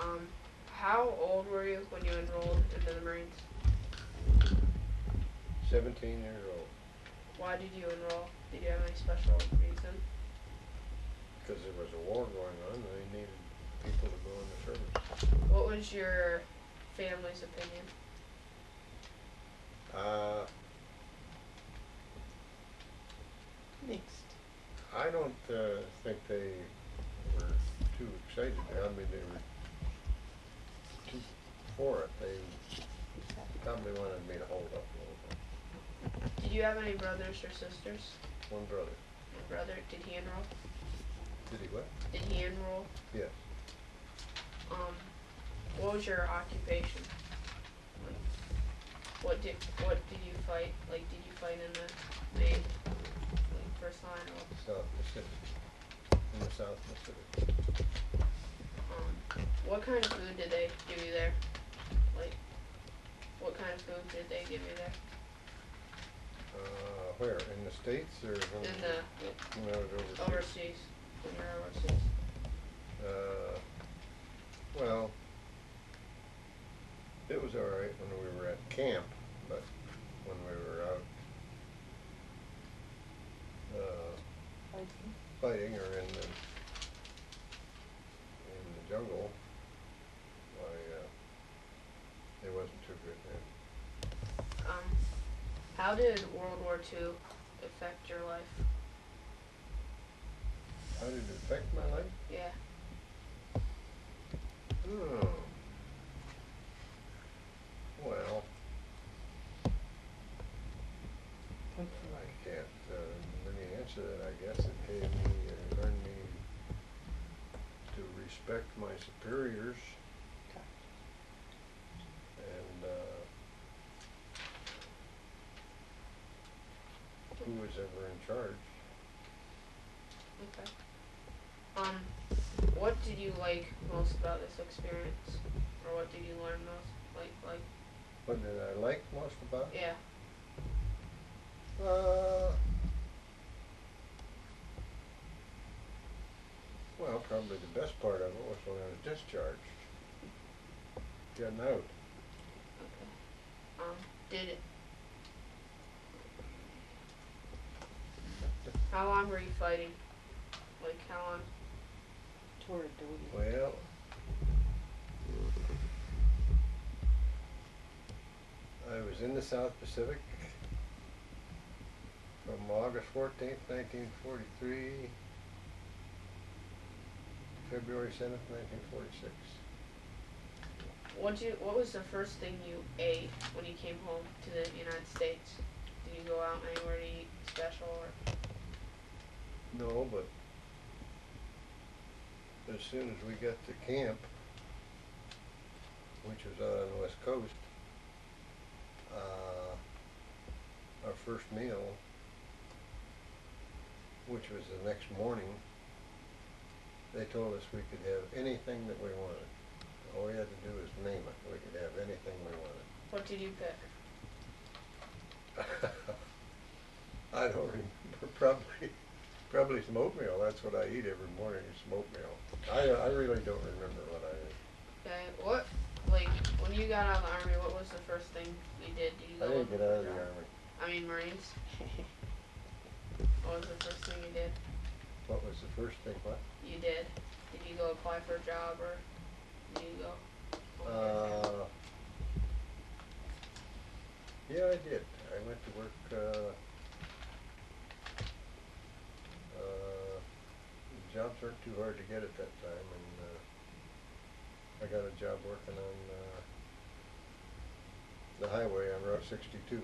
Um, how old were you when you enrolled into the Marines? 17 years old. Why did you enroll? Did you have any special reason? Because there was a war going on and they needed people to go in the service. What was your family's opinion? Uh, Mixed. I don't think they were too excited. I mean, they were too for it. They probably wanted me to hold up a little bit. Did you have any brothers or sisters? One brother. One brother. Did he enroll? Did he what? Did he enroll? Yes. Um, what was your occupation? Like, what did you fight? Like, did you fight in the main, like, first line or? South Pacific. In the South Pacific. What kind of food did they give you there? Like, what kind of food did they give you there? Where? In the States or In when I was overseas? overseas, when you were overseas. Well, it was all right when we were at camp, but when we were out fighting or in the jungle, it wasn't too good then. How did World War II affect your life? How did it affect my life? Yeah. Oh. Well, I can't really answer that. I guess it learned me to respect my superiors and who was ever in charge. Okay. What did you like most about this experience, or what did you learn most? Like. What did I like most about it? Yeah. Well, probably the best part of it was when I was discharged, getting out. Okay. Did it? How long were you fighting? Like, how long? Well, I was in the South Pacific from August 14th, 1943, February 7th, 1946. What was the first thing you ate when you came home to the United States? Did you go out anywhere to eat special or? No, but as soon as we got to camp, which was out on the West Coast, our first meal, which was the next morning, they told us we could have anything that we wanted. All we had to do was name it. We could have anything we wanted. What did you pick? I don't remember. Probably some oatmeal. That's what I eat every morning, is some oatmeal. I really don't remember what I ate. Okay, like, when you got out of the Army, what was the first thing you did? Did you go I didn't get out of the job? Army. I mean, Marines. What was the first thing you did? What was the first thing, what? You did. Did you go apply for a job, or did you go? Yeah, I did. I went to work, jobs weren't too hard to get at that time, and I got a job working on the highway on Route 62.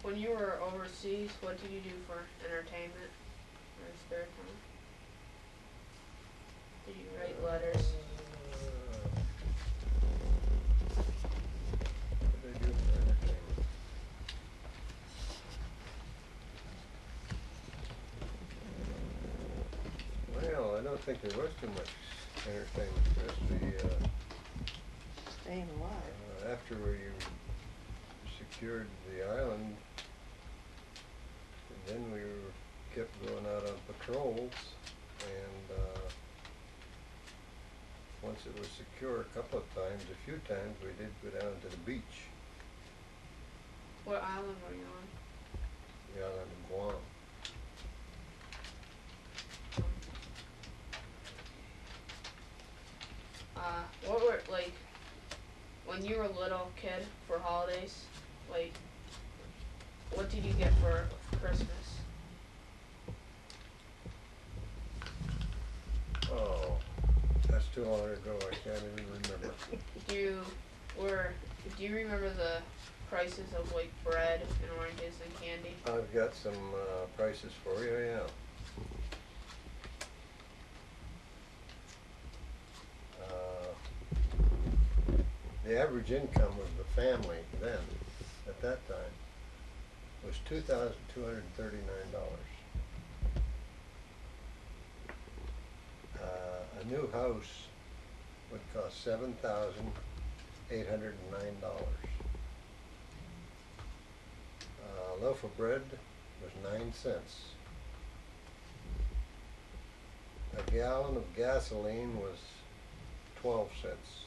When you were overseas, what did you do for entertainment or spare time? Did you write letters? What did I do for entertainment? Well, I don't think there was too much entertainment for us. Staying alive. After we secured the island, and then we kept going out on patrols, and one once it was secure a couple of times. A few times we did go down to the beach, What island were you on? the island of Guam. What were, like, when you were a little kid for holidays, like, what did you get for Christmas? Oh, that's too long ago, I can't even remember. Do you remember the prices of, like, bread and oranges and candy? I've got some prices for you, yeah. The average income of the family then, at that time, was $2,239. A new house would cost $7,809. A loaf of bread was 9 cents. A gallon of gasoline was 12 cents.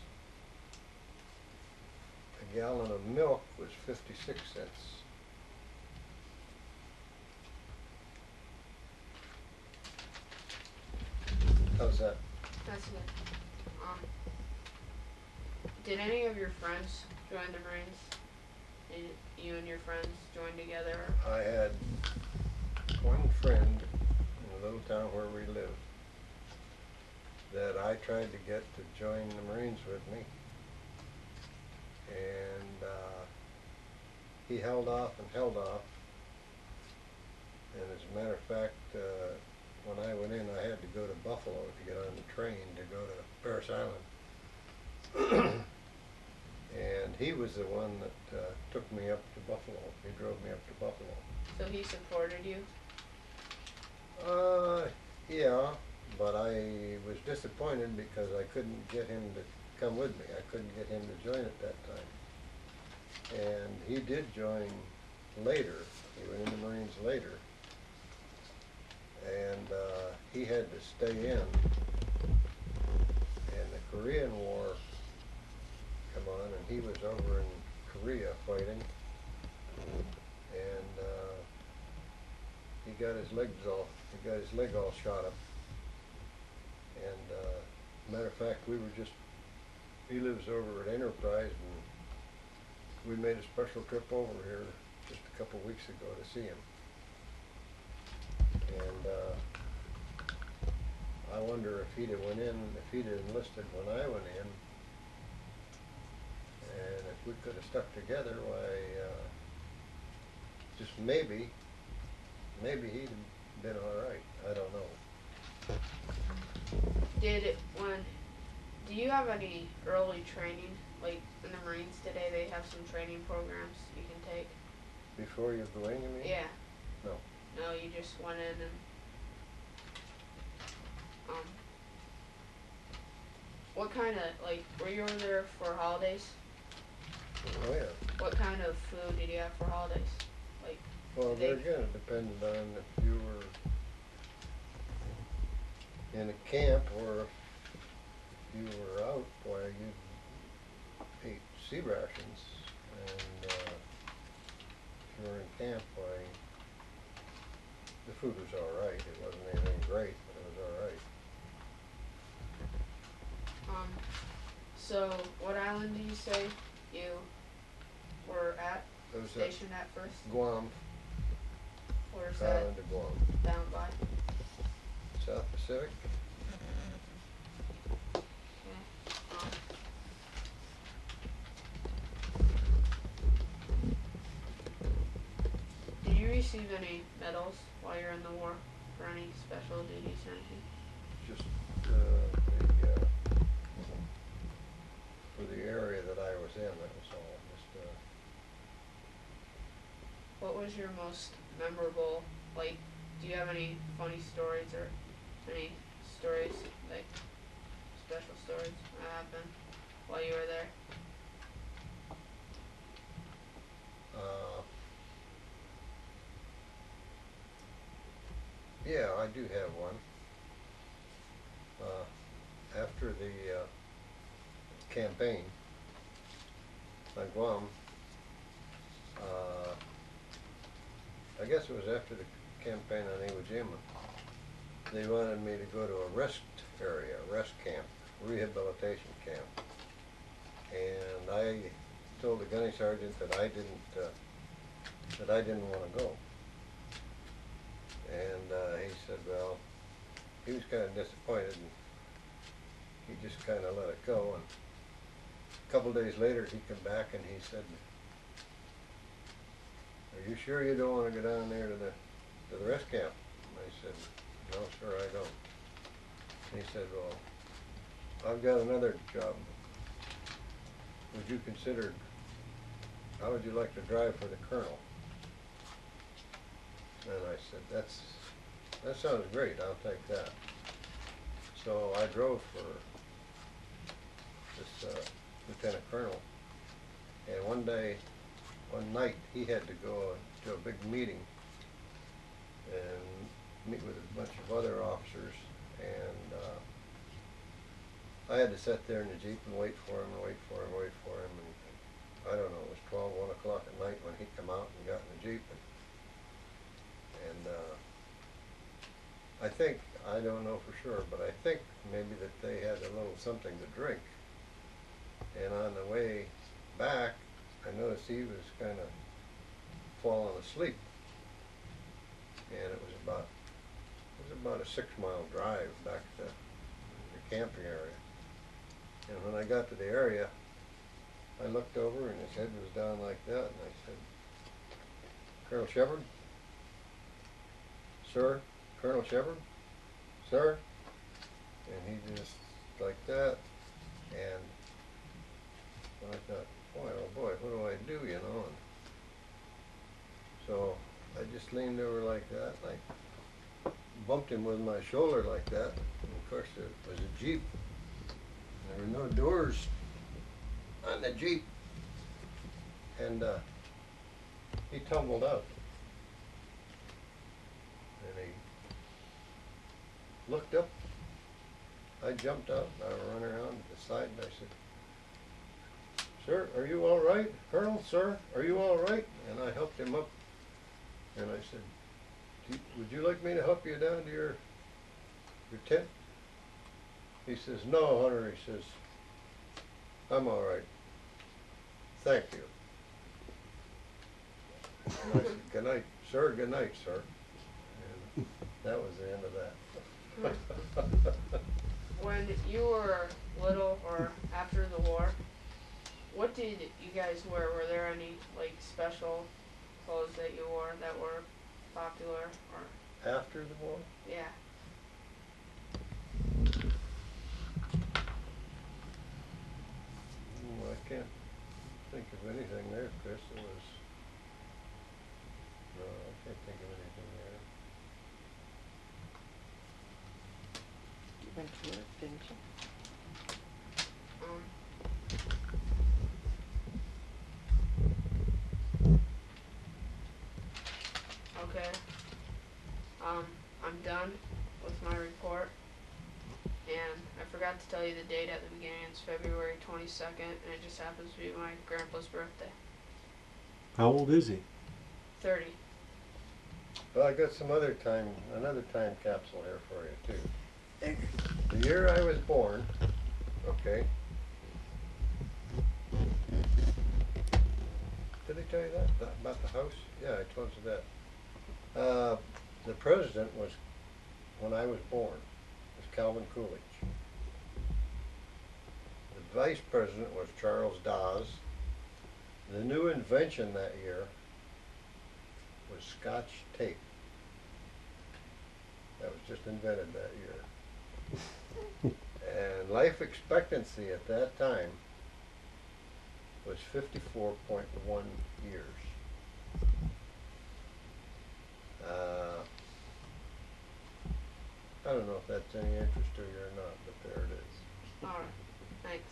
A gallon of milk was 56 cents. How's that? That's good. Did any of your friends join the Marines? Did you and your friends join together? I had one friend in the little town where we lived that I tried to get to join the Marines with me, and he held off and held off, and as a matter of fact, when I went in, I had to go to Buffalo to get on the train to go to Parris Island. And he was the one that took me up to Buffalo. He drove me up to Buffalo. So he supported you? Yeah, but I was disappointed because I couldn't get him to come with me. I couldn't get him to join at that time. And he did join later. He went in the Marines later. And he had to stay in. And the Korean War come on, and he was over in Korea fighting. And he got his leg all shot up. And matter of fact, he lives over at Enterprise, and we made a special trip over here just a couple weeks ago to see him. And I wonder if he'd have enlisted when I went in, and if we could have stuck together, why, just maybe he'd have been all right. I don't know. Do you have any early training? Like in the Marines today, they have some training programs you can take. Before you go in, you mean? Yeah. No. No, you just went in and what kind of, like, were you over there for holidays? Oh yeah. What kind of food did you have for holidays? Like, Well, there again, it depended on if you were in a camp or if you were out, why you ate sea rations, and if you were in camp, why the food was all right. It wasn't anything great, but it was all right. So what island did you say you were at? It was Stationed at first? Guam, Where's that? island of Guam, Down by? South Pacific. Okay. Did you receive any medals while you're in the war for any special duties or anything? Just for the area that I was in, that was all. Just What was your most memorable, like, do you have any funny stories or any stories, like, special stories that happened while you were there? Yeah, I do have one. After the campaign on Guam. I guess it was after the campaign on Iwo Jima. They wanted me to go to a rest area, rest camp, rehabilitation camp. And I told the gunny sergeant that I didn't want to go. And he said, well, he was kind of disappointed, and he just kind of let it go. And a couple days later, he came back and he said, "Are you sure you don't want to go down there to the rest camp?" And I said, "No, sir, I don't." And he said, "Well, I've got another job. Would you consider, how would you like to drive for the colonel?" And I said, that sounds great, I'll take that. So I drove for this lieutenant colonel, and one night, he had to go to a big meeting and meet with a bunch of other officers, and I had to sit there in the Jeep and wait for him, and I don't know, it was 12, 1 o'clock at night when he come out and got in the Jeep, and I think, I don't know for sure, but I think maybe that they had a little something to drink, and on the way back, I noticed he was kind of falling asleep, and it was about a 6-mile drive back to the camping area. And when I got to the area, I looked over and his head was down like that, and I said, "Colonel Shepard? Sir? Colonel Shepard? Sir?" And he just like that, and I thought, boy, oh boy, what do I do, you know? And so I just leaned over like that, and I bumped him with my shoulder like that. And of course, it was a Jeep. There were no doors on the Jeep, and he tumbled out. And he looked up. I jumped out, and I ran around to the side, and I said, "Sir, are you all right? Colonel, sir, are you all right?" And I helped him up, and I said, "Would you like me to help you down to your tent?" He says, "No, Hunter," he says, "I'm all right. Thank you." And I said, "Good night, sir, good night, sir." And that was the end of that. When you were little or after the war, what did you guys wear? Were there any like special clothes that you wore that were popular, or? After the war? Yeah. I can't think of anything there, Chris. No, I can't think of anything there. You went to work, didn't you? Okay. I'm done with my report, and I forgot to tell you the date at the beginning. It's February 22nd, and it just happens to be my grandpa's birthday. How old is he? 30. Well, I got another time capsule here for you too. The year I was born, okay. Did I tell you that about the house? Yeah, I told you that. The president was, when I was born, was Calvin Coolidge. The vice president was Charles Dawes. The new invention that year was Scotch tape. That was just invented that year. And life expectancy at that time was 54.1 years. I don't know if that's any interest to you or not, but there it is. Alright, thanks.